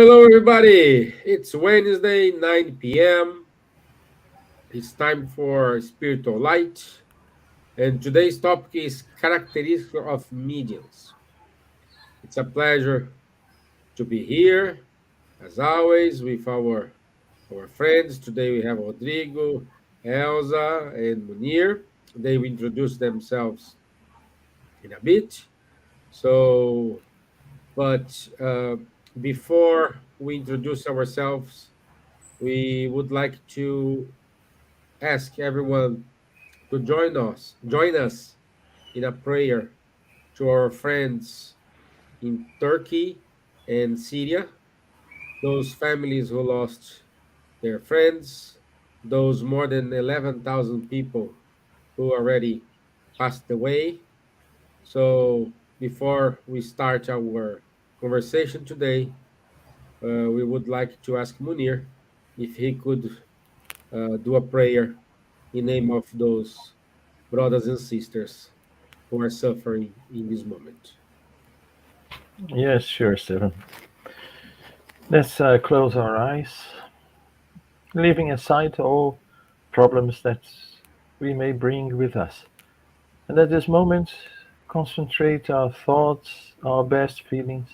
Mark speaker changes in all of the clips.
Speaker 1: Hello, everybody. It's Wednesday, 9 p.m. It's time for Spiritual Light. And today's topic is characteristics of mediums. It's a pleasure to be here, as always, with our friends. Today we have Rodrigo, Elsa, and Munir. They will introduce themselves in a bit. So, but before we introduce ourselves, we would like to ask everyone to join us in a prayer to our friends in Turkey and Syria, those families who lost their friends, those more than 11,000 people who already passed away. So before we start our conversation today, we would like to ask Munir if he could do a prayer in name of those brothers and sisters who are suffering in this moment.
Speaker 2: Yes, sure, Stevan. Let's close our eyes, leaving aside all problems that we may bring with us. And at this moment, concentrate our thoughts, our best feelings,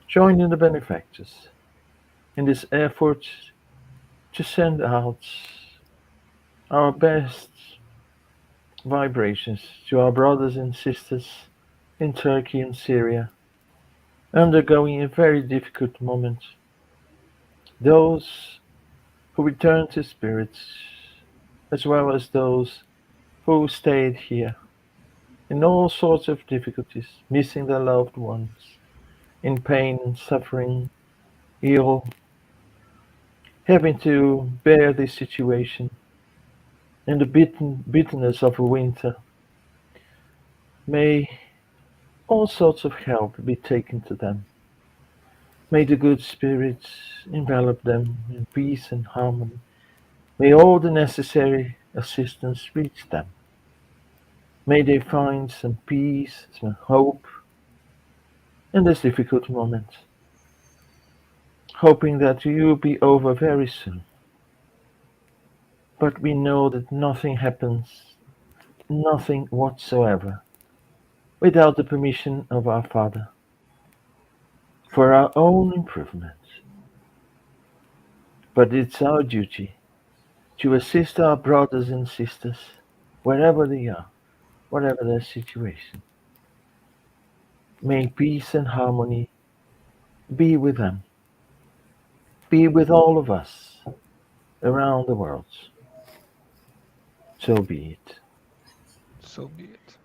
Speaker 2: join in the benefactors in this effort to send out our best vibrations to our brothers and sisters in Turkey and Syria, undergoing a very difficult moment. Those who returned to spirits, as well as those who stayed here in all sorts of difficulties, missing their loved ones, in pain and suffering, ill, having to bear this situation and the bitterness of a winter. May all sorts of help be taken to them. May the good spirits envelop them in peace and harmony. May all the necessary assistance reach them. May they find some peace, some hope in this difficult moment, hoping that you will be over very soon. But we know that nothing happens, nothing whatsoever, without the permission of our Father, for our own improvement. But it's our duty to assist our brothers and sisters wherever they are, whatever their situation. May peace and harmony be with them, be with all of us around the world. So be it.
Speaker 3: So be it.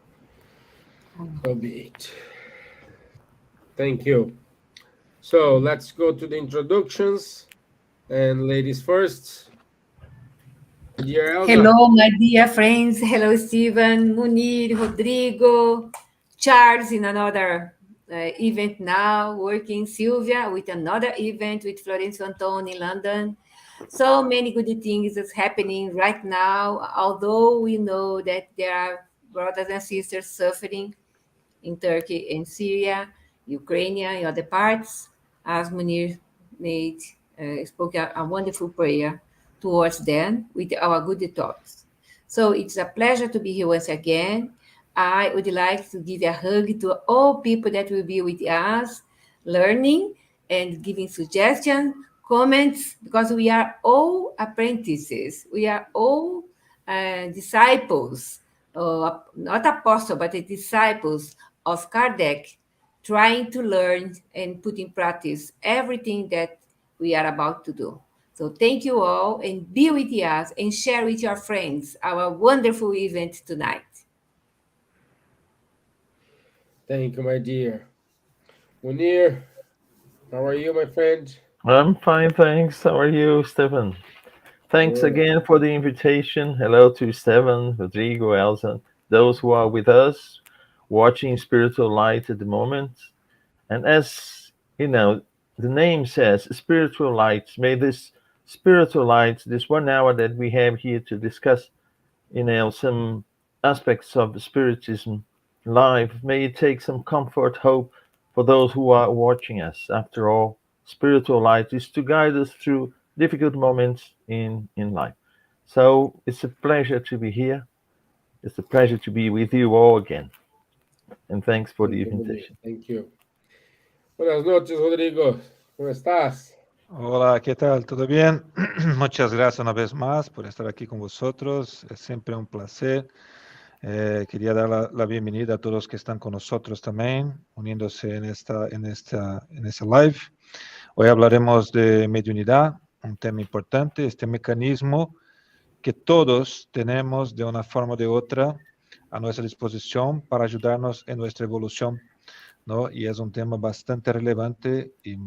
Speaker 1: So be it. Thank you. So let's go to the introductions. And ladies first, dear Elsa.
Speaker 4: Hello, my dear friends. Hello, Stevan, Munir, Rodrigo, Charles in another event now, working Silvia with another event with Florencio Antone in London. So many good things is happening right now, although we know that there are brothers and sisters suffering in Turkey and Syria, Ukraine, and other parts, as Munir made spoke a wonderful prayer towards them with our good thoughts. So it's a pleasure to be here once again. I would like to give a hug to all people that will be with us, learning and giving suggestions, comments, because we are all apprentices. We are all disciples, not apostles, but disciples of Kardec, trying to learn and put in practice everything that we are about to do. So thank you all and be with us and share with your friends our wonderful event tonight.
Speaker 1: Thank you, my dear. Munir, how are you, my friend?
Speaker 2: I'm fine, thanks. How are you, Stefan? Thanks
Speaker 1: Good.
Speaker 2: again for the invitation. Hello to Stevan, Rodrigo, Elsa, those who are with us watching Spiritual Light at the moment. And as you know, the name says, Spiritual Light. May this spiritual light, this 1 hour that we have here to discuss, some aspects of the Spiritism live, may it take some comfort, hope for those who are watching us. After all, spiritual light is to guide us through difficult moments in life. So it's a pleasure to be here. It's a pleasure to be with you all again. And thanks for the
Speaker 1: Thank you, Munir.
Speaker 2: invitation.
Speaker 1: Thank you. Buenas noches, Rodrigo. ¿Cómo estás?
Speaker 3: Hola, ¿qué tal? ¿Todo bien? Muchas gracias una vez más por estar aquí con vosotros. Es siempre un placer. Quería dar la bienvenida a todos que están con nosotros también, uniéndose en esta live. Hoy hablaremos de mediunidad, un tema importante, este mecanismo que todos tenemos de una forma o de otra a nuestra disposición para ayudarnos en nuestra evolución, ¿no? Y es un tema bastante relevante y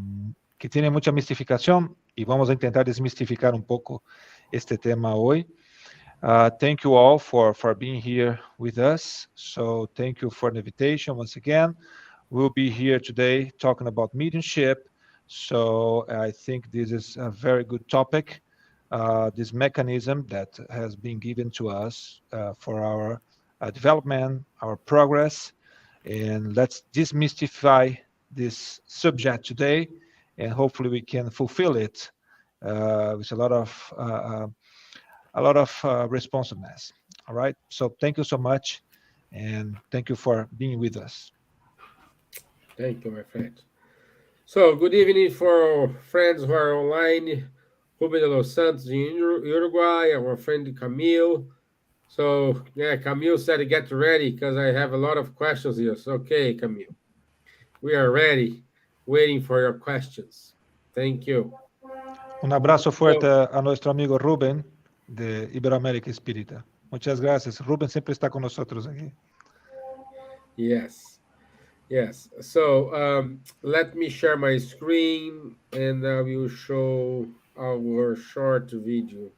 Speaker 3: que tiene mucha mistificación y vamos a intentar desmistificar un poco este tema hoy. Thank you all for being here with us. So thank you for the invitation once again. We'll be here today talking about mediumship. So I think this is a very good topic. This mechanism that has been given to us for our development, our progress. And let's demystify this subject today, and hopefully we can fulfill it with a lot of responsiveness. All right. So thank you so much, and thank you for being with us.
Speaker 1: Thank you, my friend. So, good evening for friends who are online. Ruben de los Santos in Uruguay, our friend Camille. So, yeah, Camille said get ready because I have a lot of questions here. So, okay, Camille. We are ready, waiting for your questions. Thank you.
Speaker 3: Un abrazo fuerte a nuestro amigo Rubén de Iberoamérica Espírita. Muchas gracias. Rubén siempre está con nosotros aquí.
Speaker 1: Yes. Yes. So let me share my screen and I will show our short video.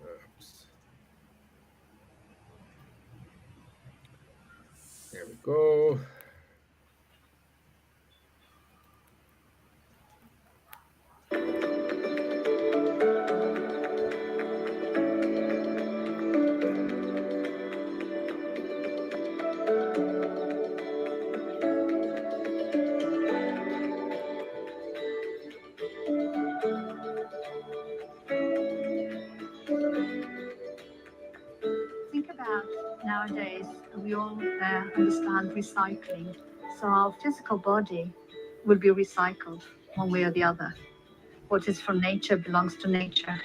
Speaker 1: Oops. There we go.
Speaker 5: Think about nowadays, we all understand recycling. So our physical body will be recycled one way or the other. What is from nature belongs to nature.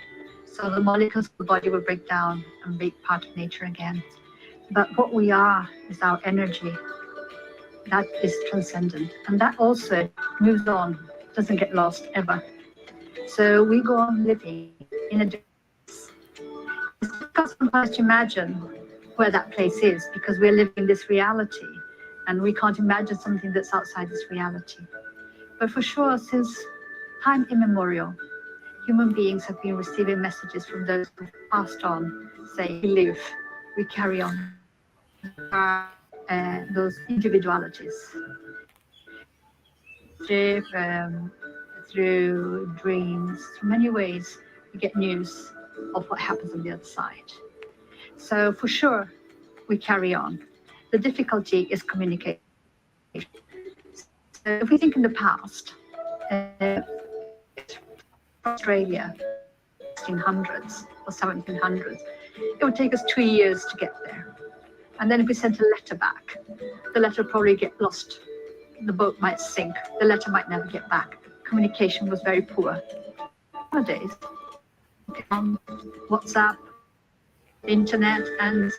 Speaker 5: So the molecules of the body will break down and be part of nature again. But what we are is our energy. That is transcendent. And that also moves on, doesn't get lost ever. So we go on living in a different place. It's difficult sometimes to imagine where that place is because we're living this reality and we can't imagine something that's outside this reality. But for sure, since time immemorial, human beings have been receiving messages from those who passed on, say, we live, we carry on. Those individualities. Through dreams, through many ways, we get news of what happens on the other side. So for sure, we carry on. The difficulty is communication. So if we think in the past, Australia, 1600s or 1700s, it would take us 2 years to get there. And then if we sent a letter back, the letter would probably get lost. The boat might sink. The letter might never get back. Communication was very poor. Nowadays, WhatsApp, internet, and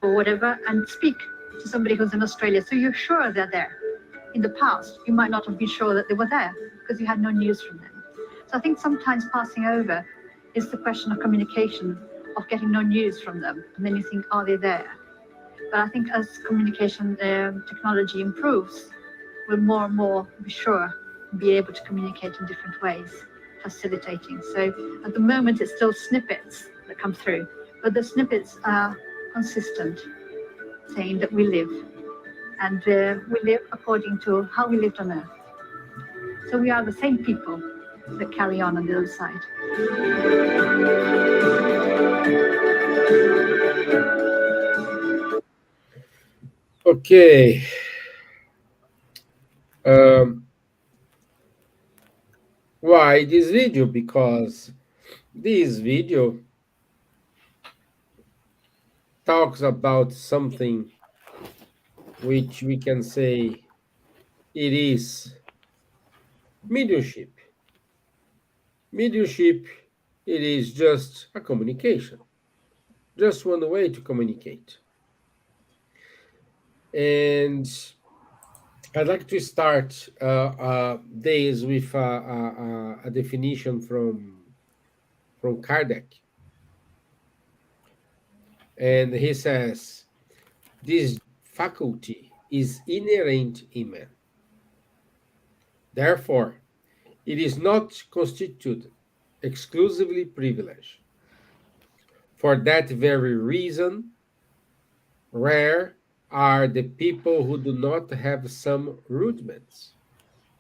Speaker 5: or whatever, and speak to somebody who's in Australia. So you're sure they're there. In the past, you might not have been sure that they were there because you had no news from them. So I think sometimes passing over is the question of communication, of getting no news from them. And then you think, are they there? But I think as communication technology improves, we'll more and more be sure and be able to communicate in different ways, facilitating. So at the moment, it's still snippets that come through, but the snippets are consistent, saying that we live, and we live according to how we lived on Earth. So we are the same people that carry on the other side.
Speaker 1: Okay. Why this video? Because this video talks about something which we can say it is mediumship. Mediumship, it is just a communication, just one way to communicate. And I'd like to start this with a definition from Kardec. And he says, this faculty is inherent in man. Therefore, it is not constituted exclusively privilege. For that very reason, rare are the people who do not have some rudiments.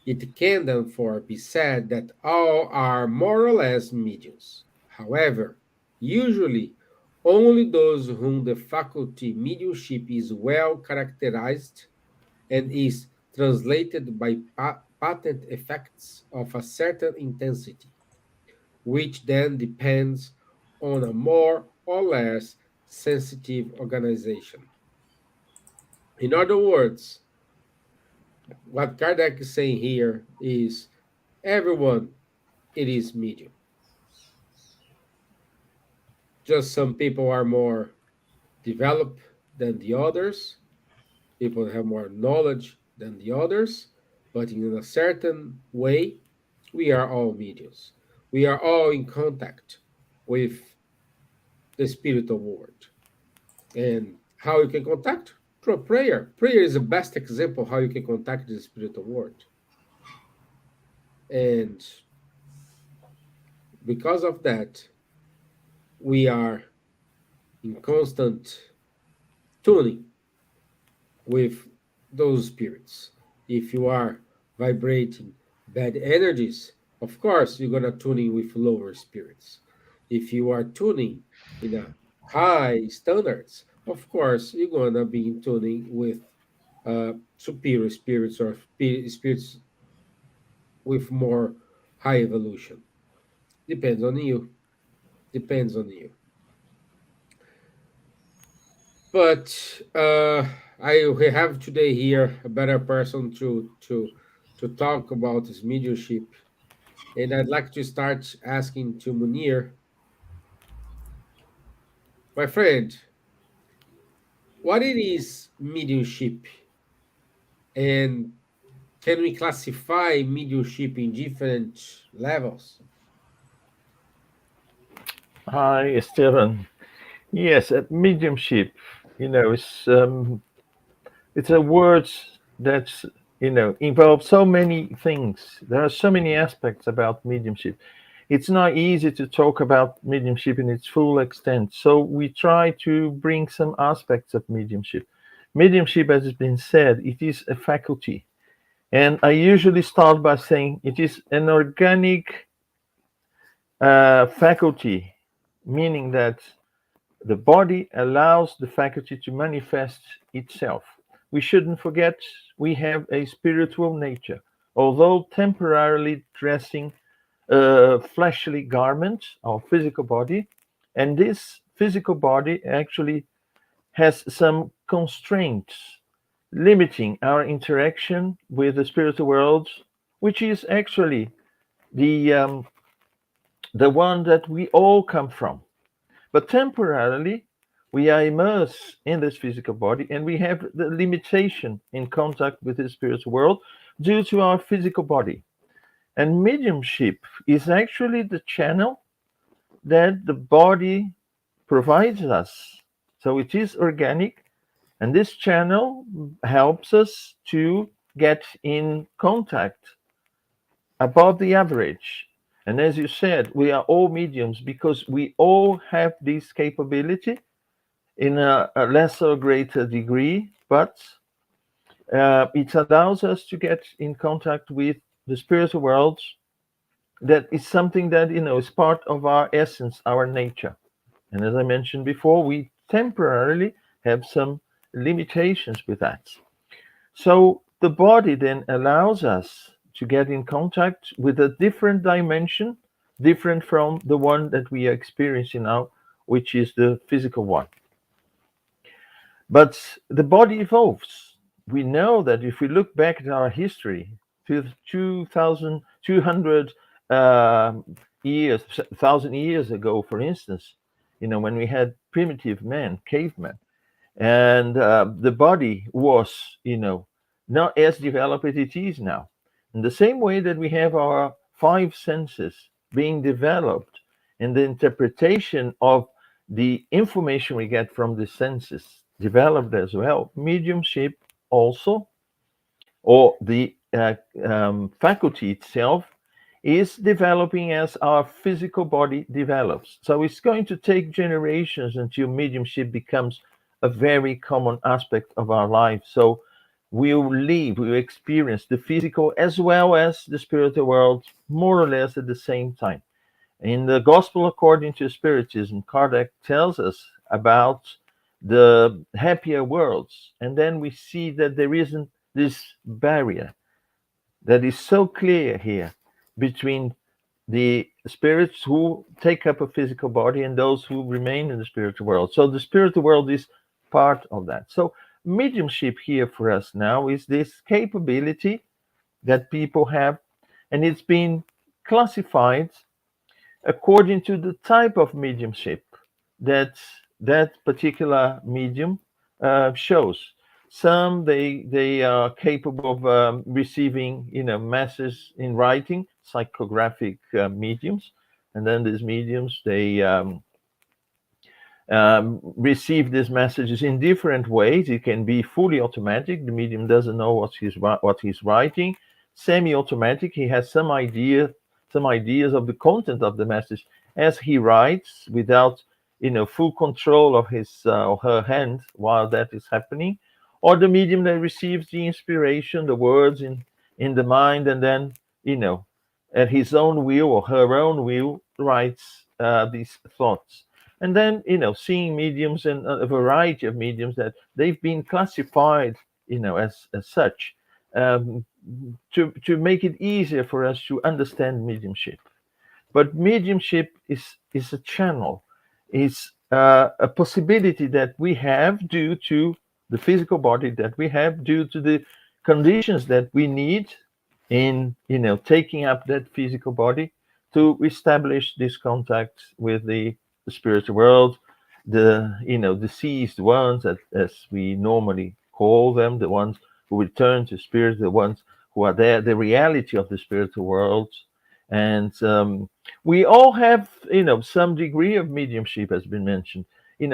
Speaker 1: It can therefore be said that all are more or less mediums. However, usually only those whom the faculty mediumship is well characterized and is translated by patent effects of a certain intensity, which then depends on a more or less sensitive organization. In other words, what Kardec is saying here is everyone, it is medium. Just some people are more developed than the others, people have more knowledge than the others, but in a certain way, we are all mediums. We are all in contact with the spiritual world. And how you can contact? Through prayer. Prayer is the best example how you can contact the spiritual world. And because of that, we are in constant tuning with those spirits. If you are vibrating bad energies, of course, you're going to tune in with lower spirits. If you are tuning in a high standards, of course, you're going to be in tuning with superior spirits or spirits with more high evolution. Depends on you. Depends on you. But we have today here a better person to talk about his mediumship, and I'd like to start asking to Munir, my friend, what it is mediumship, and can we classify mediumship in different levels?
Speaker 2: Hi, Stevan. Yes, mediumship, it's a word that's, involves so many things. There are so many aspects about mediumship. It's not easy to talk about mediumship in its full extent. So we try to bring some aspects of mediumship. Mediumship, as has been said, it is a faculty. And I usually start by saying it is an organic faculty, meaning that the body allows the faculty to manifest itself. We shouldn't forget we have a spiritual nature, although temporarily dressing a fleshly garment, our physical body, and this physical body actually has some constraints limiting our interaction with the spiritual world, which is actually the one that we all come from. But temporarily, we are immersed in this physical body and we have the limitation in contact with the spiritual world due to our physical body. And mediumship is actually the channel that the body provides us. So it is organic, and this channel helps us to get in contact above the average. And as you said, we are all mediums because we all have this capability in a lesser or greater degree, but it allows us to get in contact with the spiritual world. That is something that, is part of our essence, our nature. And as I mentioned before, we temporarily have some limitations with that. So the body then allows us to get in contact with a different dimension, different from the one that we are experiencing now, which is the physical one. But the body evolves. We know that if we look back at our history, 2,200 years, 1,000 years ago, for instance, when we had primitive men, cavemen, and the body was, not as developed as it is now. In the same way that we have our five senses being developed, and the interpretation of the information we get from the senses developed as well, mediumship also, or the faculty itself, is developing as our physical body develops. So it's going to take generations until mediumship becomes a very common aspect of our life. So we'll experience the physical as well as the spiritual world more or less at the same time. In the Gospel according to Spiritism, Kardec tells us about the happier worlds, and then we see that there isn't this barrier that is so clear here between the spirits who take up a physical body and those who remain in the spiritual world. So the spiritual world is part of that. So mediumship here for us now is this capability that people have, and it's been classified according to the type of mediumship that particular medium shows. Some they are capable of receiving messages in writing, psychographic mediums, and then these mediums they receive these messages in different ways. It can be fully automatic; the medium doesn't know what he's writing. Semi-automatic, he has some ideas of the content of the message as he writes, without full control of his or her hand while that is happening. Or the medium that receives the inspiration, the words in the mind, and then at his own will or her own will writes these thoughts. And then seeing mediums and a variety of mediums that they've been classified as such, to make it easier for us to understand mediumship. But mediumship is a channel, is a possibility that we have due to the physical body that we have, due to the conditions that we need in taking up that physical body to establish this contact with the spiritual world, the deceased ones, as we normally call them, the ones who return to spirit, the ones who are there, the reality of the spiritual world. And we all have some degree of mediumship, has been mentioned,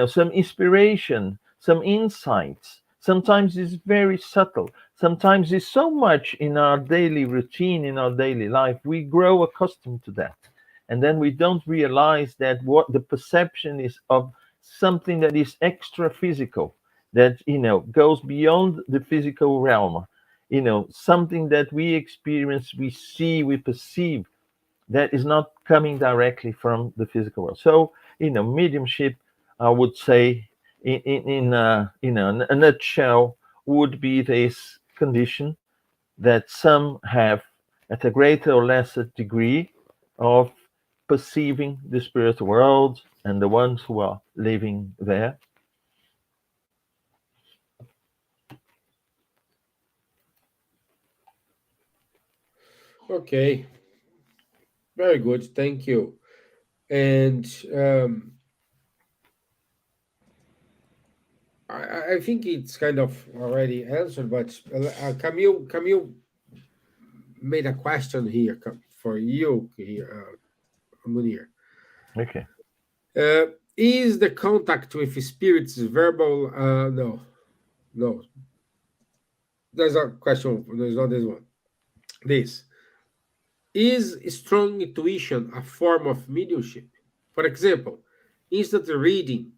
Speaker 2: some inspiration, some insights. Sometimes it's very subtle, sometimes it's so much in our daily routine, in our daily life, we grow accustomed to that, and then we don't realize that what the perception is of something that is extra physical, that goes beyond the physical realm, something that we experience, we see, we perceive, that is not coming directly from the physical world. So mediumship, I would say, in a nutshell, would be this condition that some have at a greater or lesser degree of perceiving the spiritual world, and the ones who are living there.
Speaker 1: Okay, very good, thank you. And I think it's kind of already answered, but Camille made a question here for you here, Munir.
Speaker 2: Okay.
Speaker 1: Is the contact with spirits verbal? No. There's a question. There's not this one. This is strong intuition a form of mediumship? For example, instantly reading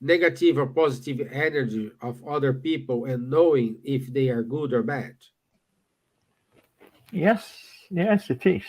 Speaker 1: negative or positive energy of other people and knowing if they are good or bad.
Speaker 2: Yes, it is.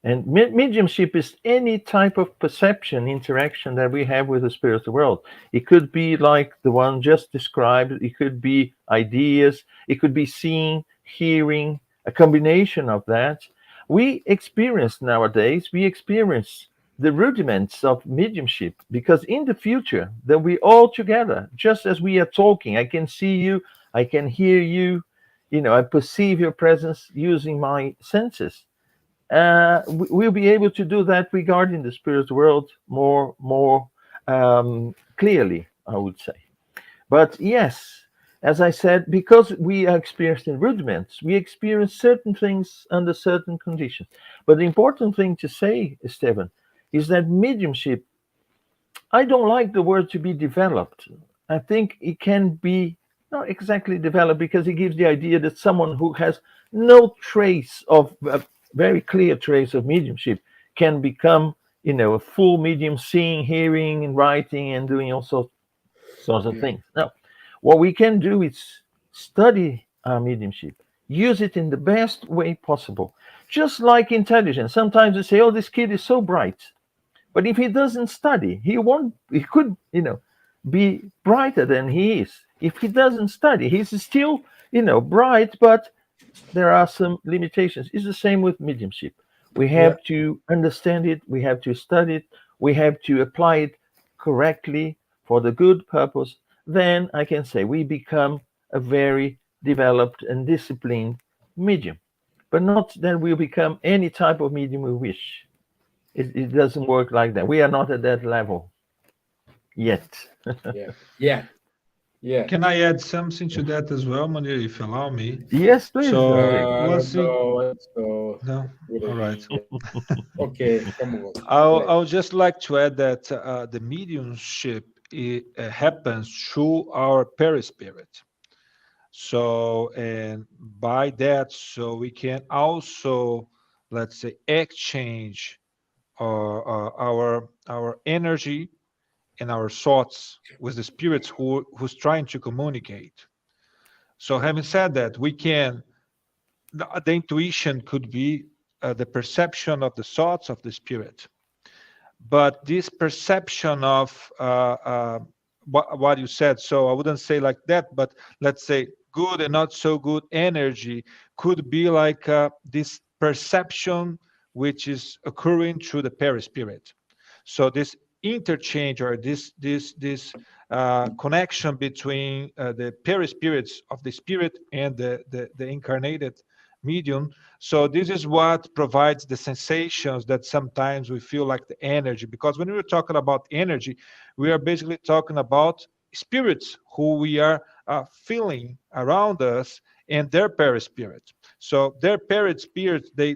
Speaker 2: And mediumship is any type of perception, interaction that we have with the spiritual world. It could be like the one just described. It could be ideas. It could be seeing, hearing, a combination of that. We experience nowadays, we experience the rudiments of mediumship, because in the future that we all together, just as we are talking, I can see you, I can hear you, I perceive your presence using my senses. We'll be able to do that regarding the spirit world more clearly, I would say. But yes, as I said, because we are experiencing rudiments, we experience certain things under certain conditions. But the important thing to say, Stevan, is that mediumship, I don't like the word to be developed. I think it can be not exactly developed, because it gives the idea that someone who has no trace of a very clear trace of mediumship can become, a full medium, seeing, hearing, and writing, and doing all sorts of things. No, what we can do is study our mediumship, use it in the best way possible. Just like intelligence. Sometimes we say, oh, this kid is so bright. But if he doesn't study, he could, be brighter than he is. If he doesn't study, he's still, bright, but there are some limitations. It's the same with mediumship. We
Speaker 1: Yeah.
Speaker 2: have to understand it, we have to study it, we have to apply it correctly for the good purpose. Then I can say we become a very developed and disciplined medium. But not that we become any type of medium we wish. It doesn't work like that. We are not at that level yet.
Speaker 1: Yeah. Yeah. Yeah.
Speaker 3: Can I add something to that as well, Munir, if you allow me?
Speaker 2: Yes, please,
Speaker 3: So
Speaker 2: Rodrigo.
Speaker 1: I
Speaker 3: one
Speaker 1: don't
Speaker 3: thing,
Speaker 1: know. It's so
Speaker 3: no,
Speaker 1: good
Speaker 3: all right.
Speaker 1: idea. Okay, come on.
Speaker 3: I'll just like to add that the mediumship happens through our perispirit. So, and by that, so we can also, let's say, exchange our energy and our thoughts with the spirits who's trying to communicate. So, having said that, we can the intuition could be the perception of the thoughts of the spirit, but this perception of what you said, so I wouldn't say like that, but let's say good and not so good energy could be like this perception which is occurring through the perispirit. So this interchange, or this connection between the perispirits of the spirit and the incarnated medium. So this is what provides the sensations that sometimes we feel like the energy, because when we're talking about energy, we are basically talking about spirits who we are feeling around us and their perispirit. So their perispirit, they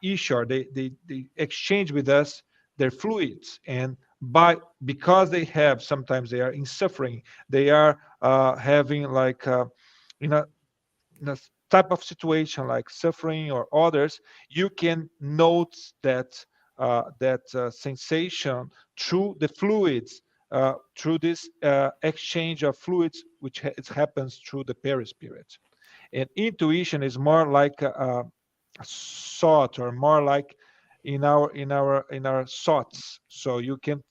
Speaker 3: issue, they exchange with us their fluids, and because they have, sometimes they are in suffering, they are having like in a in a type of situation like suffering or others, you can note that sensation through the fluids, through this exchange of fluids, which it happens through the perispirit. And intuition is more like a thought, or more like in our thoughts. So you can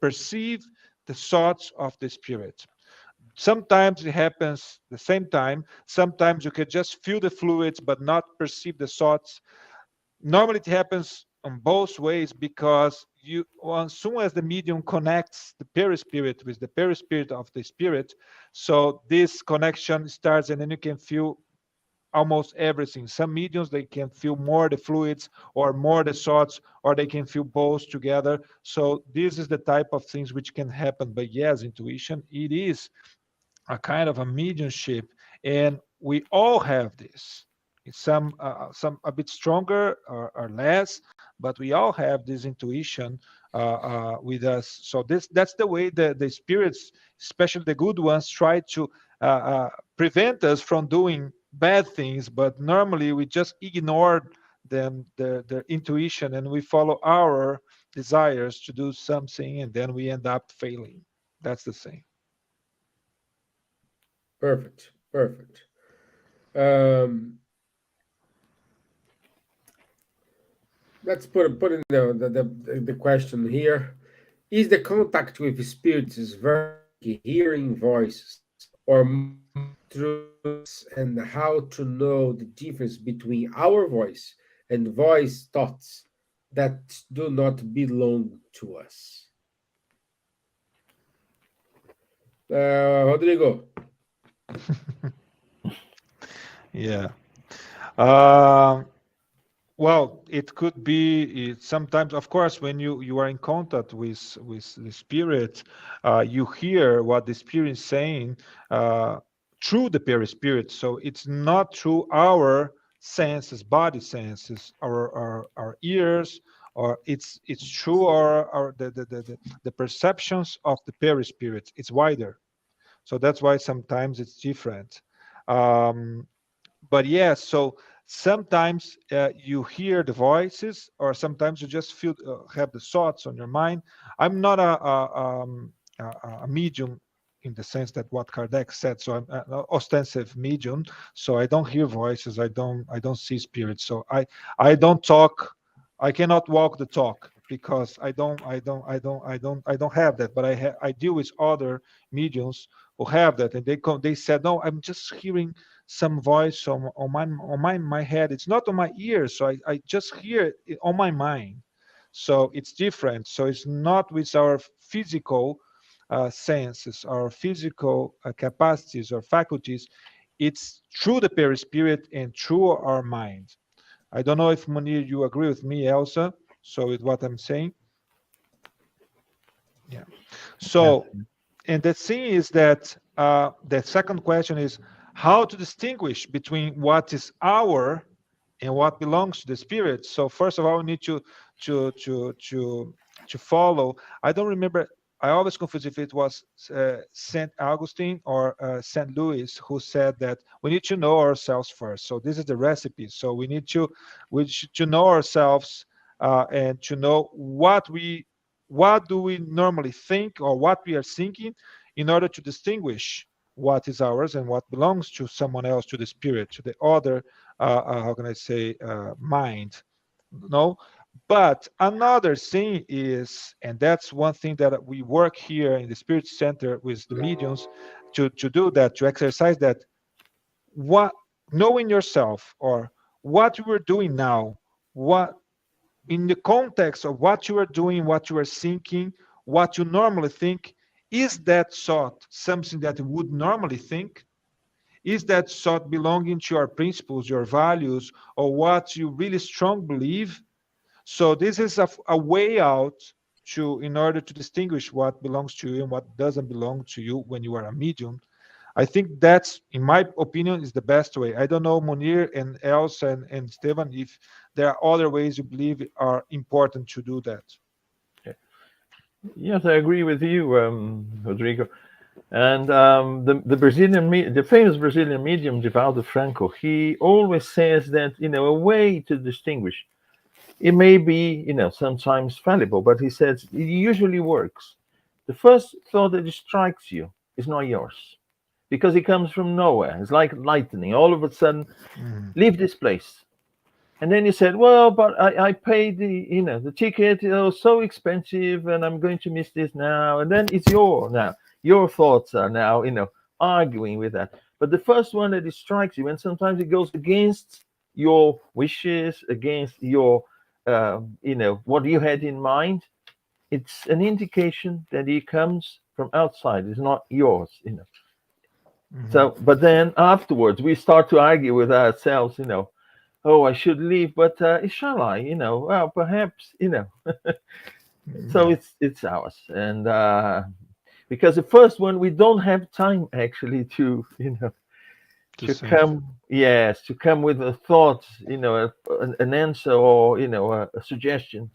Speaker 3: perceive the thoughts of the spirit. Sometimes it happens the same time. Sometimes you can just feel the fluids but not perceive the thoughts. Normally it happens on both ways, because you, as soon as the medium connects the perispirit with the perispirit of the spirit, so this connection starts, and then you can feel almost everything. Some mediums, they can feel more the fluids or more the thoughts, or they can feel both together. So this is the type of things which can happen. But yes, intuition, it is a kind of a mediumship, and we all have this. It's some a bit stronger or less, but we all have this intuition with us. So that's the way the spirits, especially the good ones, try to prevent us from doing bad things. But normally we just ignore them, their intuition, and we follow our desires to do something, and then we end up failing. That's the thing.
Speaker 1: Perfect. Perfect. Um, let's put in the question here. Is the contact with spirits very hearing voices? or truths, and how to know the difference between our voice and voice thoughts that do not belong to us. Rodrigo.
Speaker 3: Yeah. Um, Well, it could be sometimes, of course, when you are in contact with the spirit, you hear what the spirit is saying through the perispirit. So it's not through our senses, body senses, our ears, or it's through the perceptions of the perispirit. It's wider. So that's why sometimes it's different. Um, but yes, so sometimes you hear the voices, or sometimes you just feel have the thoughts on your mind. I'm not a medium in the sense that what Kardec said. So I'm an ostensive medium. So I don't hear voices. I don't see spirits. So I don't talk. I cannot walk the talk because I don't have that. But I deal with other mediums who have that, and they said, no, I'm just hearing some voice on my head. It's not on my ears, so I just hear it on my mind. So it's different. So it's not with our physical senses, our physical capacities or faculties. It's through the perispirit and through our mind. I don't know if Munir, you agree with me, Elsa. So with what I'm saying, yeah.
Speaker 2: Yeah.
Speaker 3: So, and the thing is that the second question is how to distinguish between what is our and what belongs to the spirit. So first of all, we need to to to to follow. I don't remember. I always confuse if it was Saint Augustine or Saint Louis who said that we need to know ourselves first. So this is the recipe. So we should know ourselves and to know what do we normally think or what we are thinking in order to distinguish what is ours and what belongs to someone else, to the spirit, to the other how can I say, mind. No, but another thing is, and that's one thing that we work here in the Spirit Center with the mediums to do that, to exercise that. What knowing yourself or what you are doing now, what in the context of what you are doing, what you are thinking, what you normally think, is that thought something that you would normally think? Is that thought belonging to your principles, your values, or what you really strong believe? So this is a way out to in order to distinguish what belongs to you and what doesn't belong to you when you are a medium. I think that's, in my opinion, is the best way. I don't know, Munir and Elsa and Stevan, if there are other ways you believe are important to do that.
Speaker 2: Yes, I agree with you, Rodrigo. And the famous Brazilian medium, Divaldo Franco, he always says that a way to distinguish. It may be sometimes fallible, but he says it usually works. The first thought that strikes you is not yours because it comes from nowhere. It's like lightning. All of a sudden,
Speaker 3: Mhm.
Speaker 2: leave this place. And then you said, well, but I paid the ticket. It was so expensive, and I'm going to miss this now. And then it's now. Your thoughts are now, arguing with that. But the first one that it strikes you, and sometimes it goes against your wishes, against your, what you had in mind. It's an indication that it comes from outside. It's not yours.
Speaker 3: Mhm.
Speaker 2: So, but then afterwards, we start to argue with ourselves. Oh, I should leave, but shall I? Well, perhaps. So
Speaker 3: Yeah,
Speaker 2: it's ours, and because the first one we don't have time actually to
Speaker 3: to
Speaker 2: to
Speaker 3: think.
Speaker 2: come, yes, to come with a thought, an answer, or a suggestion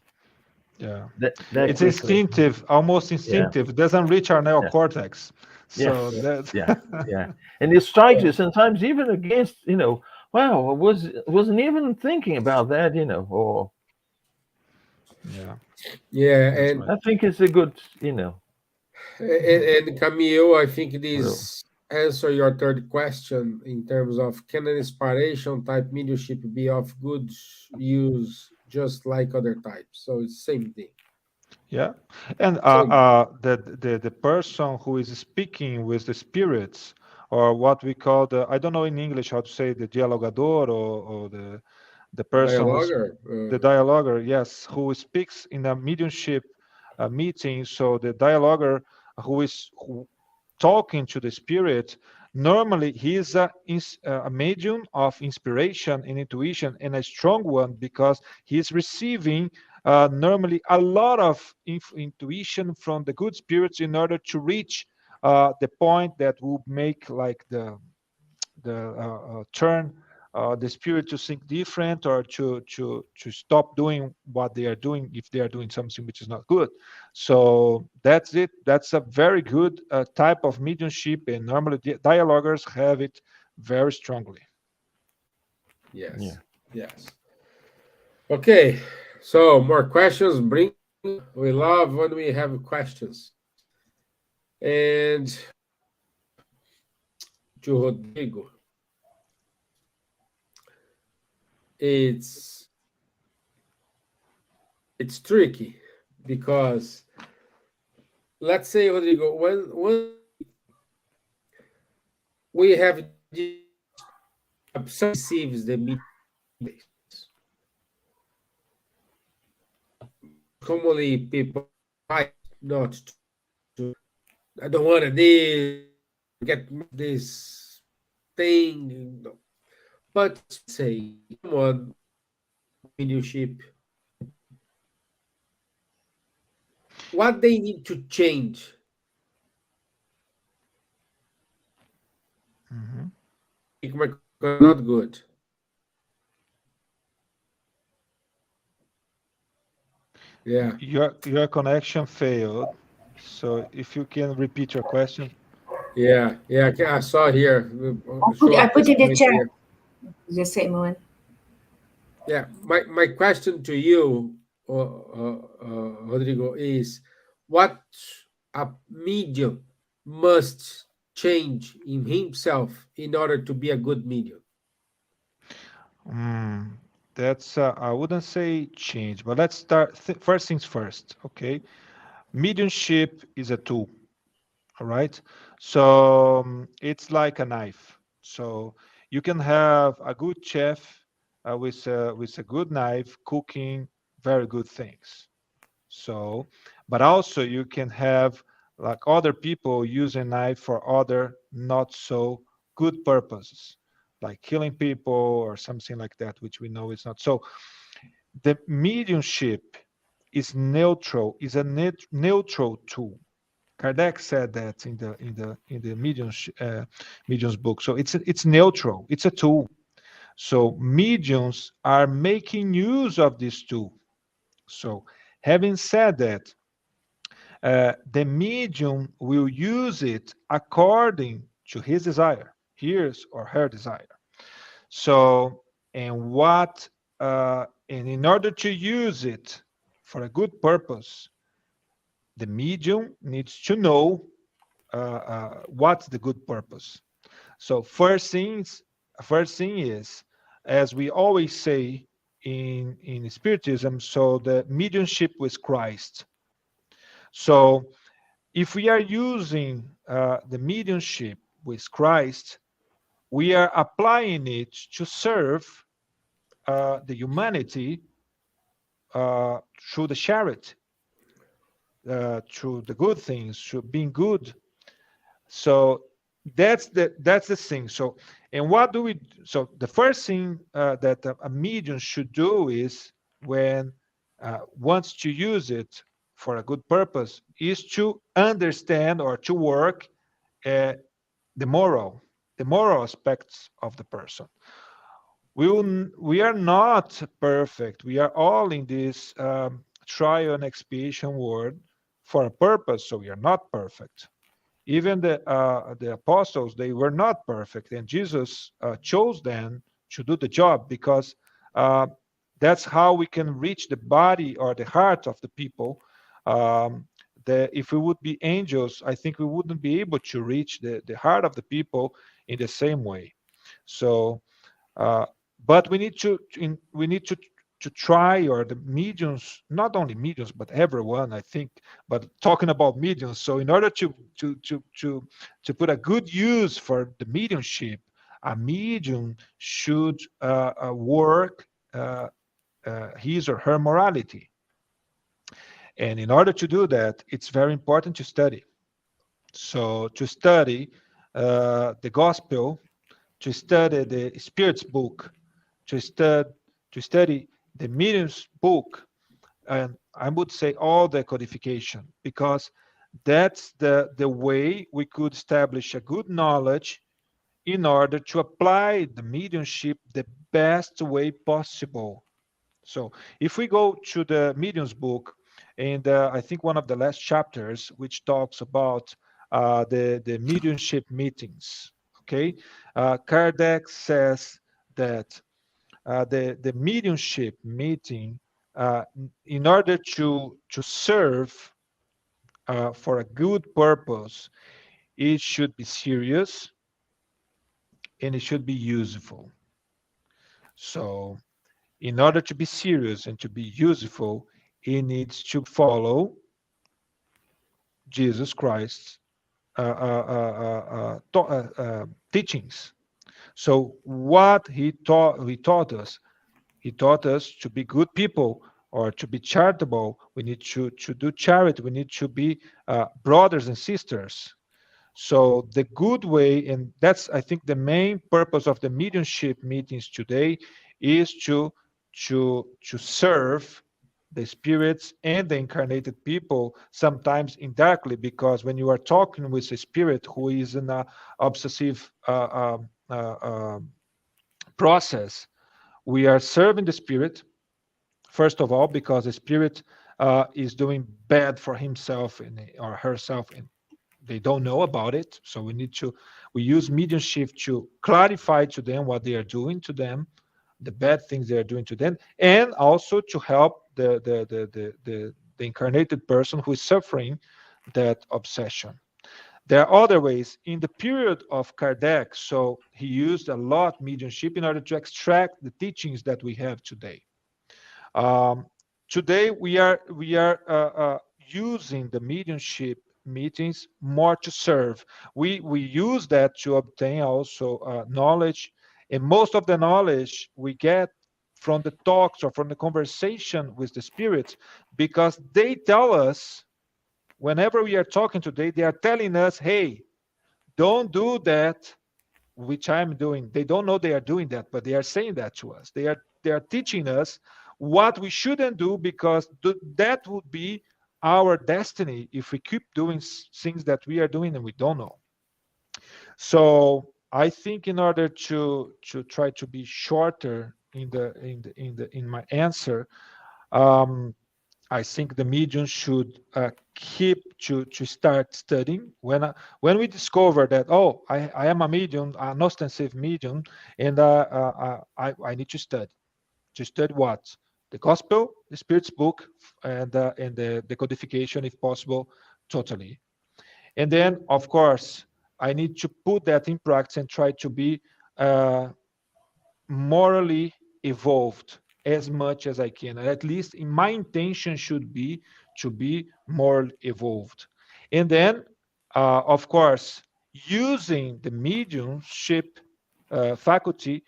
Speaker 3: Yeah.
Speaker 2: that
Speaker 3: It's
Speaker 2: quickly.
Speaker 3: instinctive, almost
Speaker 2: Yeah,
Speaker 3: instinctive. It doesn't reach our
Speaker 2: yeah,
Speaker 3: neocortex.
Speaker 2: yes,
Speaker 3: So that,
Speaker 2: yeah, yeah, and it strikes you sometimes even against. Wow, I wasn't even thinking about that. Or
Speaker 3: yeah,
Speaker 1: Yeah,
Speaker 3: that's
Speaker 1: and
Speaker 3: right.
Speaker 2: I think it's a good,
Speaker 3: Mhm.
Speaker 1: Camille, I think
Speaker 2: rule.
Speaker 1: this answer your third question in terms of can an inspiration type mediumship be of good use just like other types? So it's same thing.
Speaker 3: Yeah, and
Speaker 1: Same.
Speaker 3: the person who is speaking with the spirits or what we call the, I don't know in English how to say, the dialogador, or the person who's
Speaker 1: Dialogue.
Speaker 3: the dialoguer, yes, who speaks in a mediumship meeting. So the dialoguer who talking to the spirit, normally he is a medium of inspiration and intuition, and a strong one, because he is receiving normally a lot of intuition from the good spirits in order to reach the point that will make like the turn the spirit to think different, or to stop doing what they are doing if they are doing something which is not good. So that's it. That's a very good type of mediumship, and normally the dialoguers have it very strongly.
Speaker 2: Yeah.
Speaker 1: Yes. Yes. Okay. So more questions. Bring. We love when we have questions. And to Rodrigo, it's tricky because let's say, Rodrigo, when we have receives the media, commonly people try not to. I don't want to get this thing, but say someone leadership, what they need to change. Not good. Yeah.
Speaker 3: Your connection failed. So if you can repeat your question.
Speaker 1: Yeah. Yeah. I saw here.
Speaker 4: I put in the
Speaker 1: Right
Speaker 4: chat
Speaker 1: here.
Speaker 4: the same one.
Speaker 1: Yeah. My question to you, Rodrigo, is what a medium must change in himself in order to be a good medium?
Speaker 3: That's I wouldn't say change, but let's start. First things first, okay? Mediumship is a tool, all right? So it's like a knife. So you can have a good chef with a good knife cooking very good things. So, but also you can have like other people using knife for other not so good purposes, like killing people or something like that, which we know is not. So the mediumship is neutral, is a neutral tool. Kardec said that in the mediums book. So it's neutral. It's a tool. So mediums are making use of this tool. So having said that, the medium will use it according to his desire, his or her desire. So, and in order to use it for a good purpose, the medium needs to know what's the good purpose. So, first thing is, as we always say in Spiritism, so the mediumship with Christ. So, if we are using the mediumship with Christ, we are applying it to serve the humanity through the charity, through the good things, through being good. So that's the thing. So, and what do we? So the first thing that a medium should do is, when wants to use it for a good purpose, is to understand or to work uh, the moral aspects of the person. We are not perfect. We are all in this trial and expiation world for a purpose. So we are not perfect. Even the apostles, they were not perfect, and Jesus chose them to do the job, because uh, that's how we can reach the body or the heart of the people. If we would be angels, I think we wouldn't be able to reach the heart of the people in the same way. So, but we need to try, or the mediums, not only mediums but everyone, I think, but talking about mediums. So in order to put a good use for the mediumship, a medium should work his or her morality. And in order to do that, it's very important to study. So to study the gospel, to study the Spirit's book, to study the medium's book, and I would say all the codification, because that's the way we could establish a good knowledge in order to apply the mediumship the best way possible. So if we go to the medium's book, and I think one of the last chapters, which talks about the mediumship meetings, okay, Kardec says that the mediumship meeting, in order to serve for a good purpose, it should be serious and it should be useful. So in order to be serious and to be useful, it needs to follow Jesus Christ's teachings. So what he taught us, he taught us to be good people, or to be charitable. We need to do charity. We need to be brothers and sisters. So the good way, and that's, I think, the main purpose of the mediumship meetings today, is to serve the spirits and the incarnated people, sometimes indirectly, because when you are talking with a spirit who is in a obsessive process, we are serving the spirit, first of all, because the spirit is doing bad for himself or herself, and they don't know about it. So we use mediumship to clarify to them what they are doing to them, the bad things they are doing to them, and also to help the incarnated person who is suffering that obsession. There are other ways. In the period of Kardec, so he used a lot mediumship in order to extract the teachings that we have today. Today we are using the mediumship meetings more to serve. We use that to obtain also knowledge, and most of the knowledge we get from the talks or from the conversation with the spirits, because they tell us, whenever we are talking today, they are telling us, hey, don't do that which I'm doing. They don't know they are doing that, but they are saying that to us. They are teaching us what we shouldn't do, because that would be our destiny if we keep doing things that we are doing and we don't know. So I think, in order to try to be shorter in my answer, I think the medium should keep to start studying. When we discover that, oh, I am a medium, an ostensive medium, and I need to study. To study what? The gospel, the Spirit's book, and the codification, if possible, totally. And then, of course, I need to put that in practice and try to be morally evolved as much as I can. At least in my intention should be to be more evolved. And then, of course, using the mediumship faculty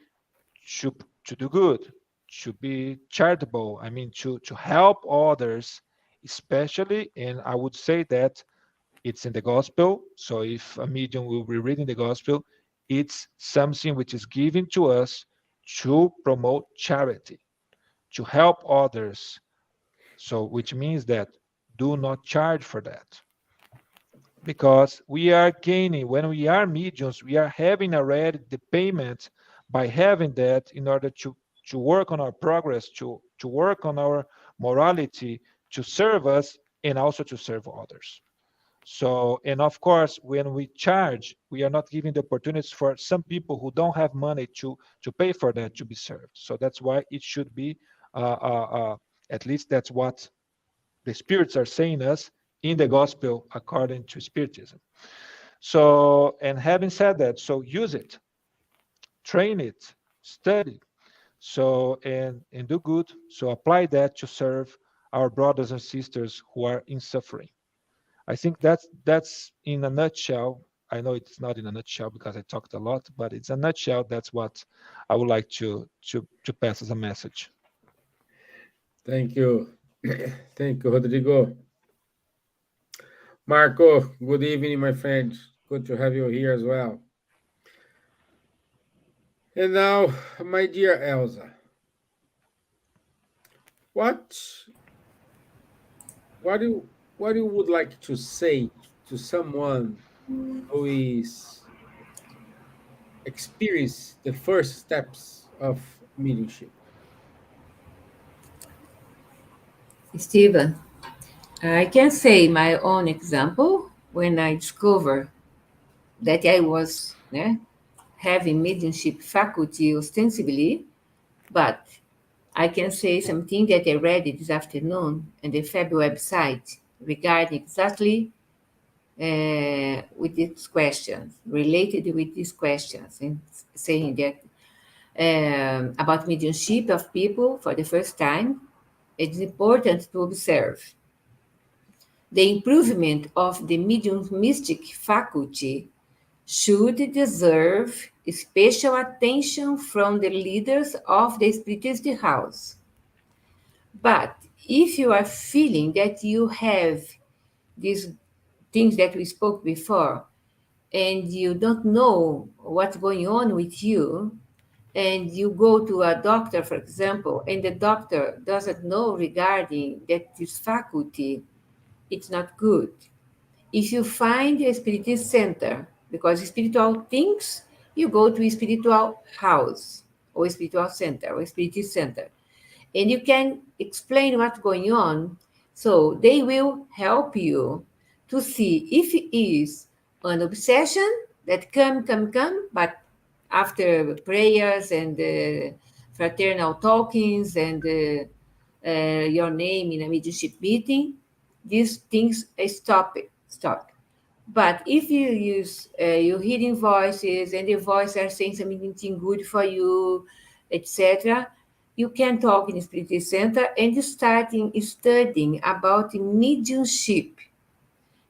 Speaker 3: to do good, to be charitable. I mean, to help others, especially, and I would say that it's in the gospel. So if a medium will be reading the gospel, it's something which is given to us to promote charity, to help others. So which means that do not charge for that. Because we are gaining, when we are mediums, we are having already the payment by having that, in order to work on our progress, to work on our morality, to serve us, and also to serve others. So, and of course, when we charge, we are not giving the opportunities for some people who don't have money to pay for that to be served. So that's why it should be, at least that's what the spirits are saying us in the gospel according to Spiritism. So, and having said that, so use it, train it, study. So, and do good. So apply that to serve our brothers and sisters who are in suffering. I think that's in a nutshell. I know it's not in a nutshell because I talked a lot, but it's a nutshell. That's what I would like to pass as a message.
Speaker 1: Thank you. Thank you, Rodrigo. Marco, good evening, my friend. Good to have you here as well. And now, my dear Elsa, what what you would like to say to someone who is experience the first steps of mediumship?
Speaker 4: Steven, I can say my own example when I discovered that I was having mediumship faculty ostensibly, but I can say something that I read this afternoon in the FAB website regarding exactly with these questions, related with these questions, and saying that about mediumship of people for the first time, it's important to observe the improvement of the mediumistic faculty should deserve special attention from the leaders of the Spiritist house. But if you are feeling that you have these things that we spoke before, and you don't know what's going on with you, and you go to a doctor, for example, and the doctor doesn't know regarding that this faculty, it's not good. If you find a spiritist center, because spiritual things, you go to a spiritual house or a spiritual center or a spiritist center, and you can explain what's going on. So they will help you to see if it is an obsession that come, but after prayers and fraternal talkings and your name in a mediumship meeting, these things stop. But if you use your hearing voices and the voices are saying something good for you, etc., you can talk in Spirit Center and you starting studying about mediumship,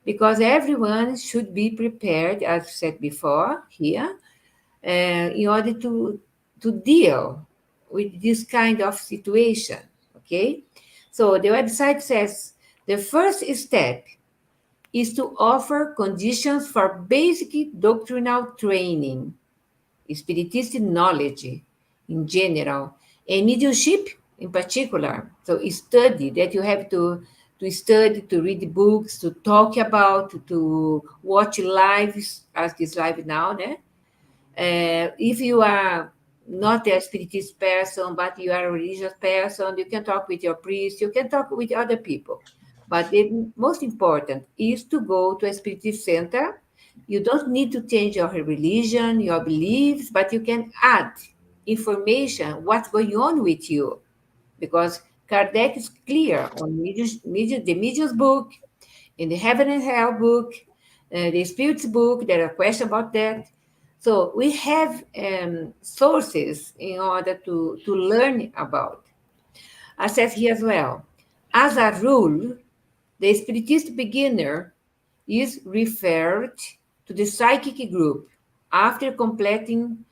Speaker 4: because everyone should be prepared, as said before here, in order to deal with this kind of situation. Okay, so the website says the first step is to offer conditions for basic doctrinal training, spiritist knowledge in general, and mediumship in particular. So study that you have to study, to read books, to talk about, to watch lives, as this live now, né? If you are not a spiritist person, but you are a religious person, you can talk with your priest, you can talk with other people. But the most important is to go to a spiritist center. You don't need to change your religion, your beliefs, but you can add information, what's going on with you. Because Kardec is clear on the Medium's book, in the Heaven and Hell book, the Spirit's book, there are questions about that. So we have sources in order to learn about. I said here as well, as a rule, the Spiritist beginner is referred to the psychic group after completing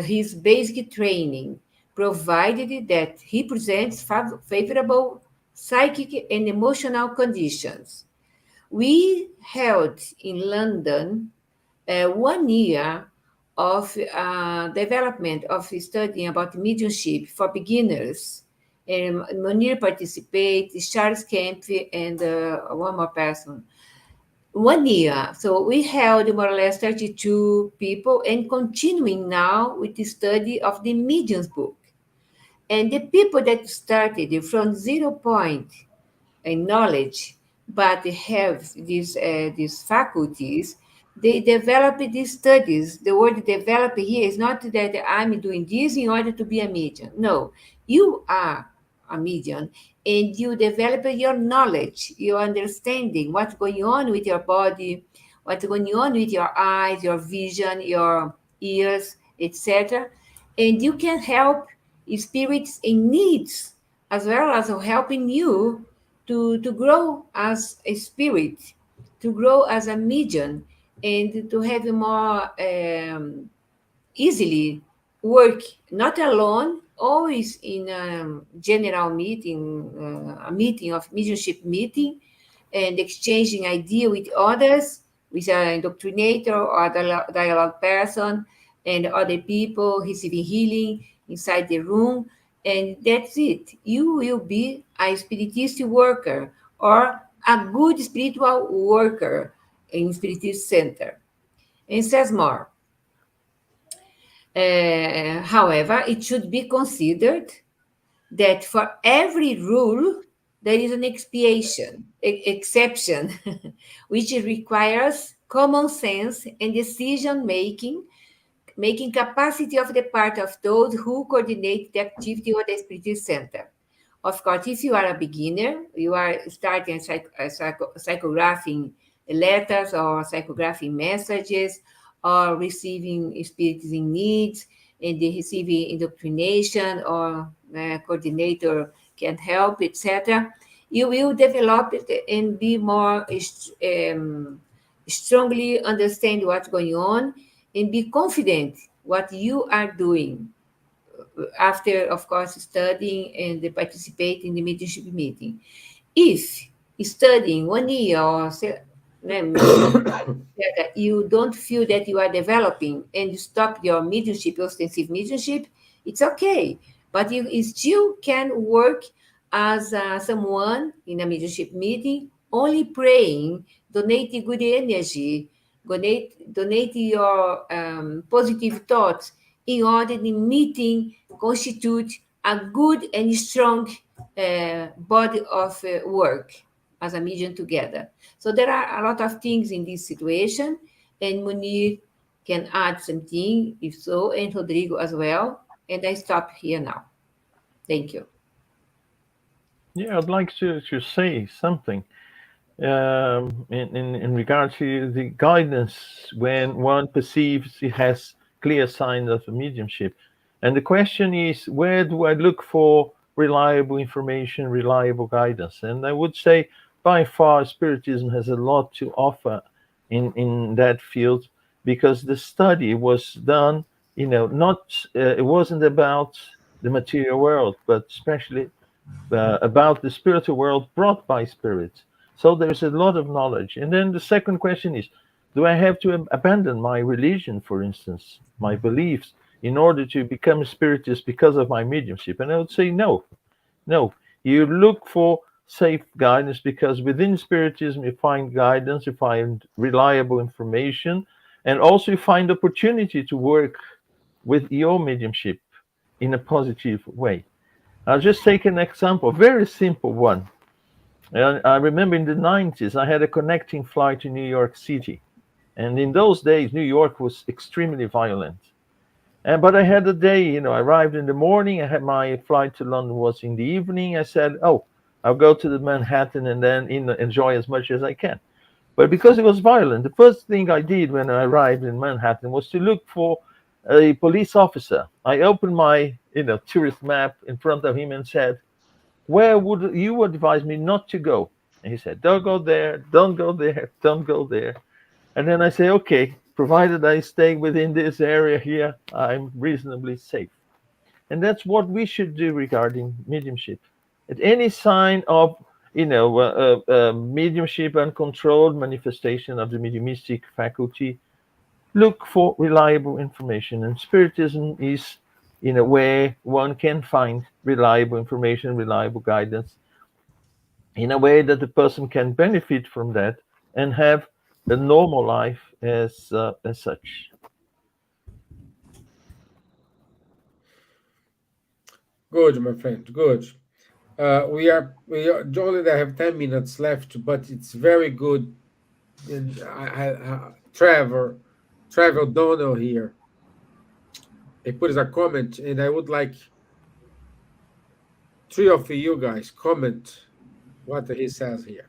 Speaker 4: his basic training, provided that he presents favorable psychic and emotional conditions. We held in London 1 year of development of studying about mediumship for beginners. And Munir participates, Charles Kempf, and one more person. 1 year. So we held more or less 32 people and continuing now with the study of the medium's book. And the people that started from 0 point in knowledge, but have these faculties, they develop these studies. The word develop here is not that I'm doing this in order to be a medium. No, you are a medium and you develop your knowledge, your understanding, what's going on with your body, what's going on with your eyes, your vision, your ears, etc. And you can help spirits in needs, as well as helping you to grow as a spirit, to grow as a medium, and to have more easily work not alone, always in a general meeting, a meeting of mediumship meeting, and exchanging idea with others, with an indoctrinator or a dialogue person, and other people receiving healing inside the room. And that's it. You will be a spiritist worker or a good spiritual worker in Spiritist Center. And says more. However, it should be considered that for every rule, there is an exception, which requires common sense and decision making capacity of the part of those who coordinate the activity of the Spiritist Center. Of course, if you are a beginner, you are starting psychographing letters or psychographing messages or receiving spirits in needs and they receiving indoctrination or coordinator can help, etc. You will develop it and be more strongly understand what's going on and be confident what you are doing after, of course, studying and participate in the mediumship meeting. If studying 1 year or that you don't feel that you are developing and you stop your mediumship, your ostensive mediumship, it's okay. But you still can work as someone in a mediumship meeting, only praying, donating good energy, donate your positive thoughts in order the meeting constitute a good and strong body of work as a medium together. So there are a lot of things in this situation, and Munir can add something, if so, and Rodrigo as well. And I stop here now. Thank you.
Speaker 2: Yeah, I'd like to say something in regard to the guidance when one perceives it has clear signs of mediumship. And the question is, where do I look for reliable information, reliable guidance? And I would say, by far, Spiritism has a lot to offer in that field, because the study was done, not it wasn't about the material world, but especially about the spiritual world brought by spirits. So there's a lot of knowledge. And then the second question is, do I have to abandon my religion, for instance, my beliefs, in order to become a spiritist because of my mediumship? And I would say no. No. You look for safe guidance, because within Spiritism you find guidance, you find reliable information, and also you find opportunity to work with your mediumship in a positive way. I'll just take an example, a very simple one. I remember in the 90s, I had a connecting flight to New York City. And in those days, New York was extremely violent. But I had a day, I arrived in the morning. I had my flight to London was in the evening. I said, oh, I'll go to the Manhattan and then enjoy as much as I can. But because it was violent, the first thing I did when I arrived in Manhattan was to look for a police officer. I opened my, tourist map in front of him and said, where would you advise me not to go? And he said, don't go there, don't go there, don't go there. And then I say, okay, provided I stay within this area here, I'm reasonably safe. And that's what we should do regarding mediumship. At any sign of, mediumship and controlled manifestation of the mediumistic faculty, look for reliable information. And Spiritism is, in a way, one can find reliable information, reliable guidance, in a way that the person can benefit from that and have a normal life as such.
Speaker 1: Good, my friend. Good. We only have 10 minutes left, but it's very good. And Trevor Donnell here. He put as a comment, and I would like three of you guys comment what he says here.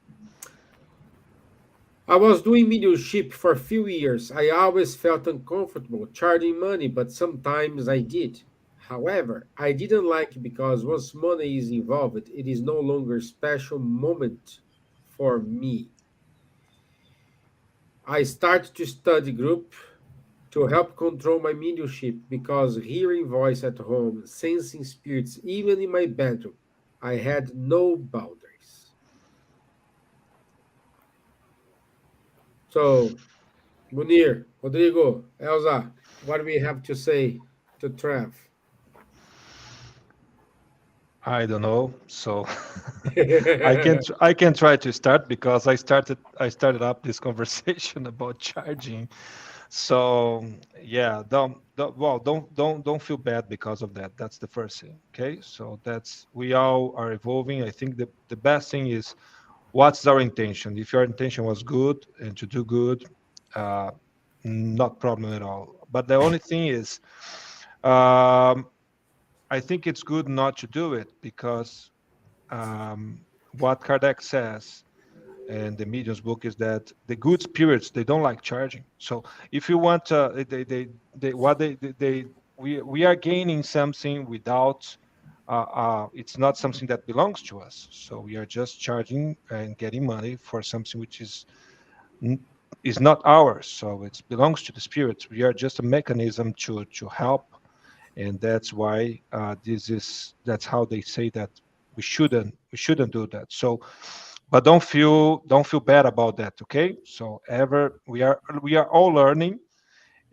Speaker 1: I was doing mediumship for a few years. I always felt uncomfortable charging money, but sometimes I did. However, I didn't like it because once money is involved, it is no longer a special moment for me. I started to study group to help control my mediumship because hearing voice at home, sensing spirits even in my bedroom, I had no boundaries. So, Munir, Rodrigo, Elsa, what do we have to say to Trev?
Speaker 3: I don't know. So I can try to start because I started up this conversation about charging. So yeah, don't feel bad because of that. That's the first thing. Okay, so that's we all are evolving. I think the best thing is what's our intention. If your intention was good and to do good, uh, not problem at all. But the only thing is, um, I think it's good not to do it because what Kardec says in the medium's book is that the good spirits they don't like charging. So if you want, they what they we are gaining something without. It's not something that belongs to us. So we are just charging and getting money for something which n- is not ours. So it belongs to the spirits. We are just a mechanism to help, and that's why that's how they say that we shouldn't do that. So but don't feel bad about that, okay? So ever we are all learning,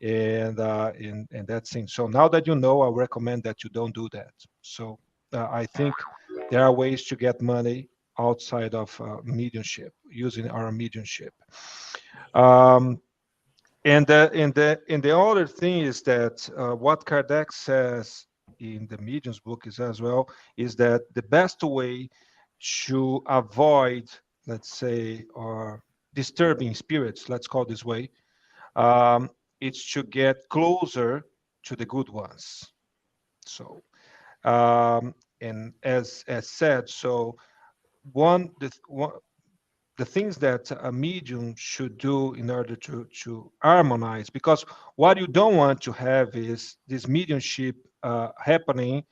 Speaker 3: and that's thing. So now that you know, I recommend that you don't do that. So I think there are ways to get money outside of mediumship using our mediumship. um, and the other thing is that what Kardec says in the medium's book is as well is that the best way to avoid, let's say, or disturbing spirits, let's call it this way, um, it's to get closer to the good ones. So, and as said, so one the things that a medium should do in order to harmonize, because what you don't want to have is this mediumship happening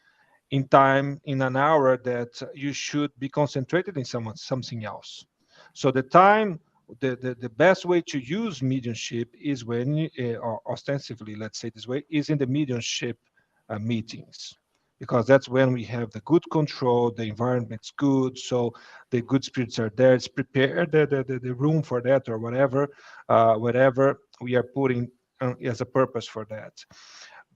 Speaker 3: in time in an hour that you should be concentrated in something else. So the time, the best way to use mediumship is when or ostensibly, let's say this way, is in the mediumship meetings, because that's when we have the good control, the environment's good, so the good spirits are there. It's prepared the room for that, or whatever we are putting as a purpose for that.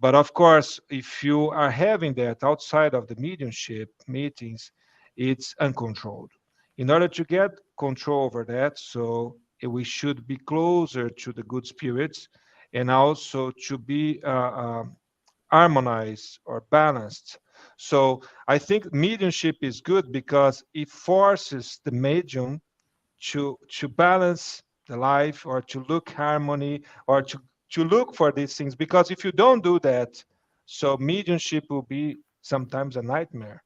Speaker 3: But of course, if you are having that outside of the mediumship meetings, it's uncontrolled. In order to get control over that, so we should be closer to the good spirits, and also to be harmonized or balanced. So I think mediumship is good because it forces the medium to balance the life, or to look harmony, or to look for these things. Because if you don't do that, so mediumship will be sometimes a nightmare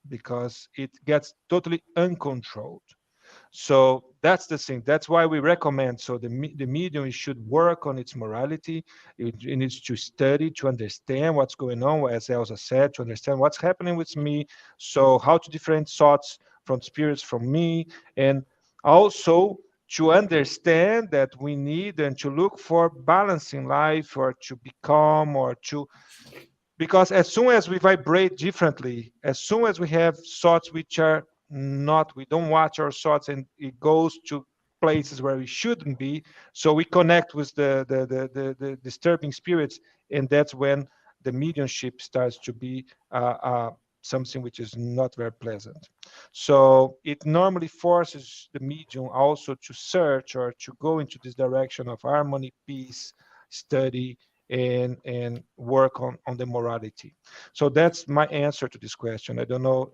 Speaker 3: because it gets totally uncontrolled. So that's the thing. That's why we recommend. So the medium should work on its morality. It needs to study to understand what's going on, as Elsa said, to understand what's happening with me. So how to differentiate thoughts from spirits from me, and also to understand that we need and to look for balancing life, or to become, or to, because as soon as we vibrate differently, as soon as we have thoughts which are not, we don't watch our thoughts, and it goes to places where we shouldn't be, so we connect with the disturbing spirits, and that's when the mediumship starts to be something which is not very pleasant. So it normally forces the medium also to search, or to go into this direction of harmony, peace, study, and work on the morality. So that's my answer to this question. I don't know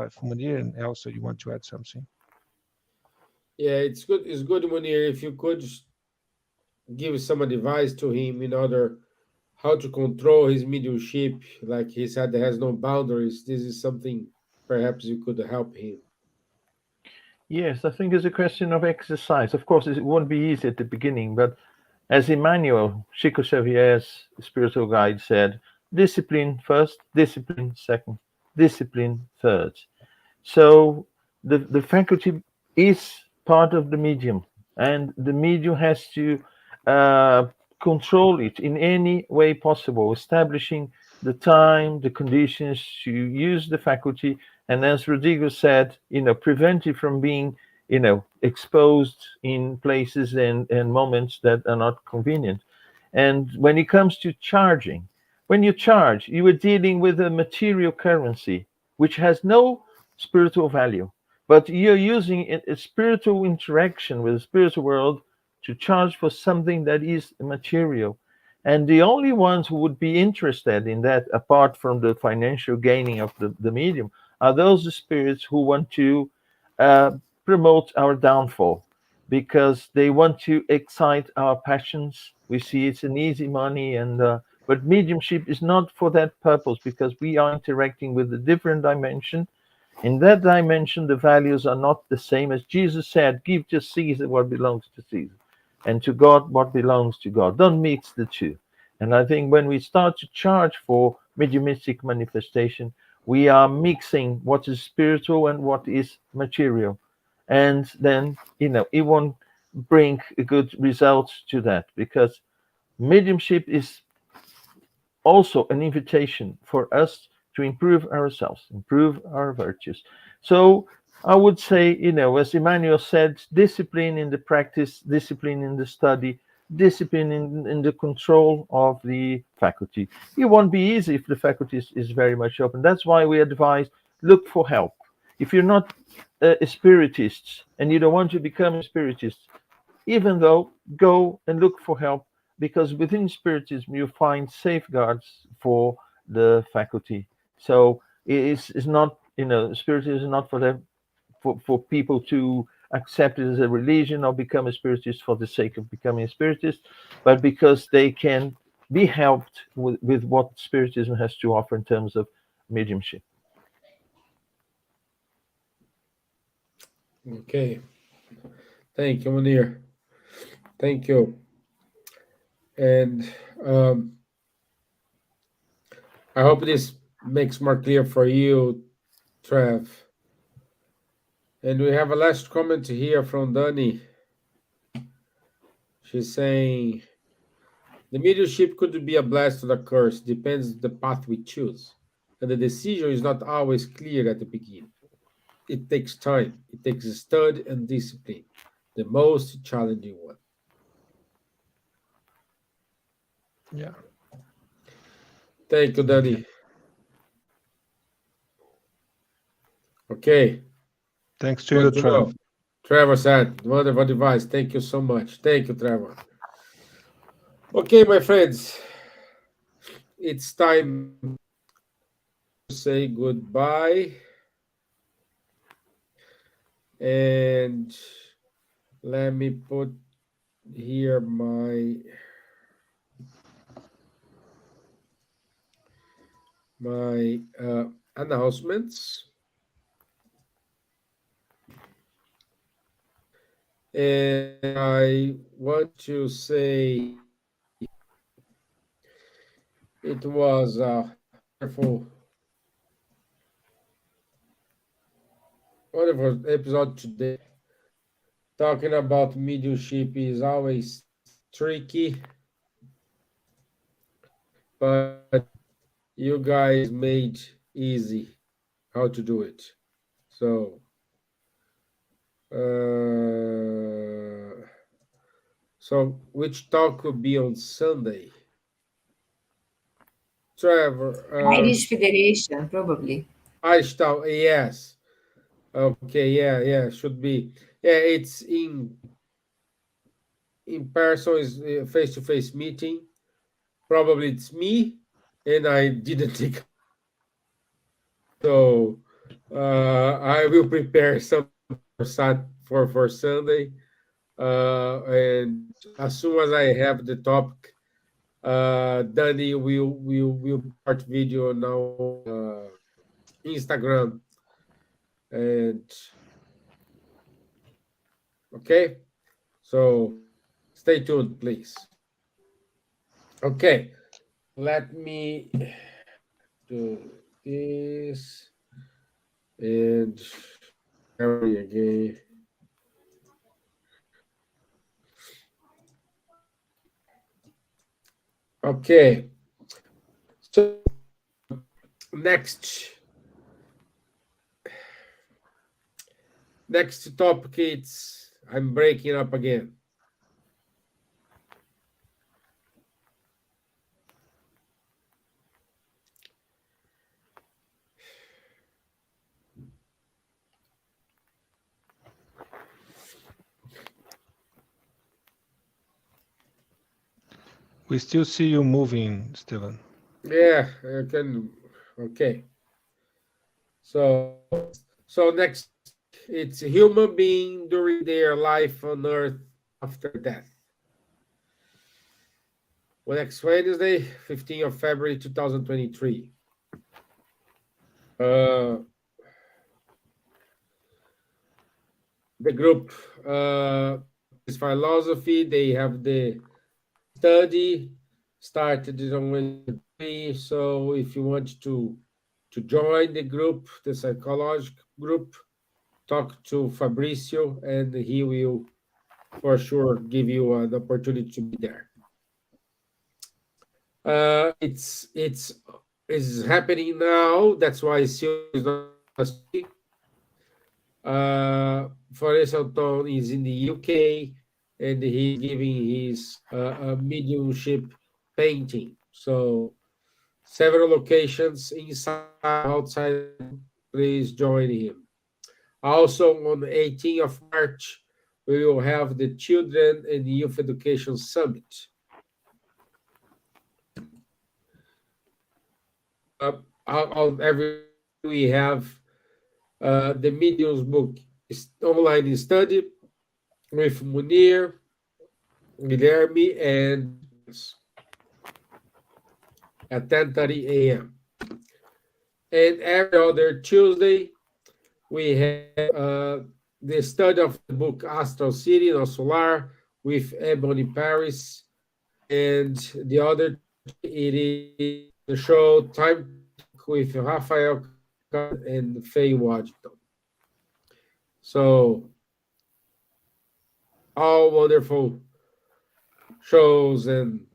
Speaker 3: if Munir and Elsa, you want to add something.
Speaker 1: Yeah, it's good. It's good, Munir, if you could give some advice to him in order how to control his mediumship. Like he said, there has no boundaries. This is something perhaps you could help him.
Speaker 2: Yes, I think it's a question of exercise. Of course, it won't be easy at the beginning, but as Emmanuel, Chico Xavier's spiritual guide, said, discipline first, discipline second, discipline third. So the faculty is part of the medium, and the medium has to uh, control it in any way possible, establishing the time, the conditions to use the faculty, and as Rodrigo said, prevent it from being, exposed in places and moments that are not convenient. And when it comes to charging, when you charge, you are dealing with a material currency which has no spiritual value, but you're using a spiritual interaction with the spiritual world to charge for something that is material. And the only ones who would be interested in that, apart from the financial gaining of the medium, are those spirits who want to uh, promote our downfall because they want to excite our passions. We see it's an easy money, but mediumship is not for that purpose because we are interacting with a different dimension. In that dimension, the values are not the same as Jesus said, give to Caesar what belongs to Caesar, and to God what belongs to God. Don't mix the two. And I think when we start to charge for mediumistic manifestation, we are mixing what is spiritual and what is material. And then, it won't bring a good result to that because mediumship is also an invitation for us to improve ourselves, improve our virtues. So I would say, as Emmanuel said, discipline in the practice, discipline in the study, discipline in the control of the faculty. It won't be easy if the faculty is very much open. That's why we advise look for help. If you're not a spiritist and you don't want to become a spiritist, even though go and look for help because within spiritism you find safeguards for the faculty. So it's not, spiritism is not for them, for people to accept it as a religion or become a spiritist for the sake of becoming a spiritist, but because they can be helped with what spiritism has to offer in terms of mediumship.
Speaker 1: Okay. Thank you, Munir. Thank you. And I hope this makes more clear for you, Trev. And we have a last comment here from Dani. She's saying the mediumship could be a blessing or a curse, depends the path we choose. And the decision is not always clear at the beginning. It takes time, it takes study and discipline, the most challenging one.
Speaker 3: Yeah.
Speaker 1: Thank you, Dani. Okay.
Speaker 3: Thanks to you,
Speaker 1: Good to
Speaker 3: Trev.
Speaker 1: know. Trevor said, wonderful advice. Thank you so much. Thank you, Trevor. Okay, my friends, it's time to say goodbye. And let me put here my announcements. And I want to say it was a wonderful episode today. Talking about mediumship is always tricky, but you guys made easy how to do it. So, which talk will be on Sunday? Trevor,
Speaker 4: Irish Federation, probably.
Speaker 1: Irish talk, yes. Okay, yeah, should be. Yeah, it's in person, is face-to-face meeting. Probably it's me, and I didn't take. So I will prepare some for Sunday, and as soon as I have the topic, Danny will start video now Instagram, and okay, so stay tuned, please. Okay, let me do this and carry again. Okay. So next topic, it's I'm breaking up again.
Speaker 3: We still see you moving, Stevan.
Speaker 1: Yeah, I can. Okay. So next, it's human being during their life on Earth after death. Well, next Wednesday, 15th of February 2023. The group is philosophy. They have the study started on Wednesday. So if you want to join the group, the psychological group, talk to Fabricio, and he will for sure give you an opportunity to be there. It's happening now. That's why Silvia is not speaking. Florencio is in the UK, and he's giving his mediumship painting. So several locations inside, outside. Please join him. Also on the 18th of March, we will have the Children and Youth Education Summit. We have the Mediums book online study with Munir, Guilherme, and at 10:30 a.m. And every other Tuesday, we have the study of the book Astral City, No Solar, with Ebony Paris. And the other, it is the show Time with Rafael and Faye Washington. So, all wonderful shows and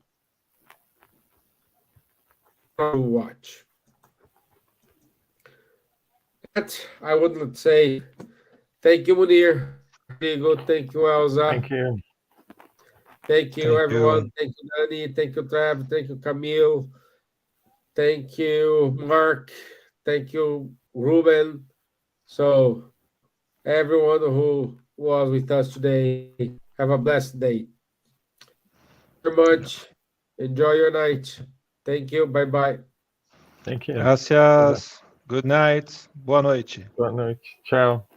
Speaker 1: to watch. That I would say thank you, Munir. Rodrigo, thank you, Elsa.
Speaker 2: Thank you.
Speaker 1: Thank you,
Speaker 3: Thank
Speaker 1: everyone.
Speaker 3: you.
Speaker 1: Thank you, Dani. Thank you, Trav. Thank you, Camille. Thank you, Mark. Thank you, Ruben. So, everyone who was with us today, have a blessed day. Very much. Enjoy your night. Thank you. Bye bye.
Speaker 2: Thank you.
Speaker 3: Gracias. Good night. Boa noite.
Speaker 2: Boa noite. Tchau.